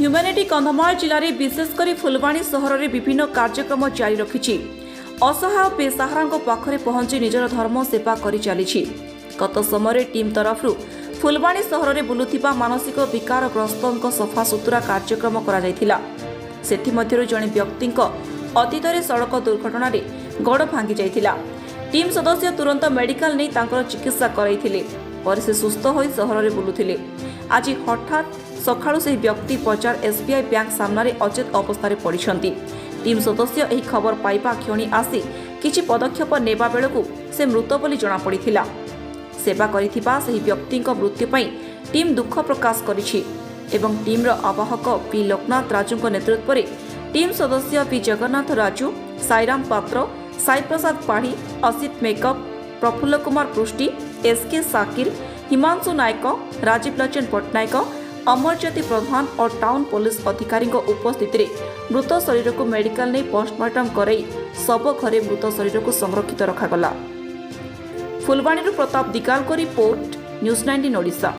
Humanity Kandhamal जिले में विशेषकर फुलवाणी सहर में विभिन्न कार्यक्रम जारी रखी असहाय बेसहारा पाखरे पहुंची निजर धर्म सेवा कर चली। गत समय टीम तरफ फुलवाणी सहर में बुलुथिबा मानसिक विकारग्रस्त सफासुतुरा कार्यक्रम करा जड़े व्यक्ति अतीत सड़क दुर्घटना गोड़ भांगी जाइथिला। टीम सदस्य तुरंत मेडिकल नहीं तांकर चिकित्सा कराइथिले पर से सुस्थ होई सहर में बुलुथिले। आज हठात सकाळु से व्यक्ति बजार एसबीआई बैंक सामने अचेत अवस्था पड़िछंती। टीम सदस्य एही खबर पाइबा क्षणी आसी किछि पदक्षेप नेबा बेलकु से मृत बोली जणा पड़िथिला। सेवा करिथिबा सही व्यक्ति मृत्यु पई टीम दुख प्रकाश करिछि एवं टीम आवाहक पी लोकनाथ राजू नेतृत्व में टीम सदस्य पी जगन्नाथ राजू, साईराम पात्र, साई प्रसाद पाढ़ी, असित मेकअप, प्रफुल्ल कुमार पृष्टि, एसके साकिर, हिमांशु नायक, राजीव लोचन पट्टनायक, अमरज्योति प्रधान और टाउन पुलिस अधिकारी उपस्थित मृत शरीर को मेडिकल नहीं पोस्टमार्टम कराई सब घरे मृत शरीर को संरक्षित रखागला। फुलवाणी प्रताप दिगाल को रिपोर्ट, न्यूज़ 19 ओडिशा।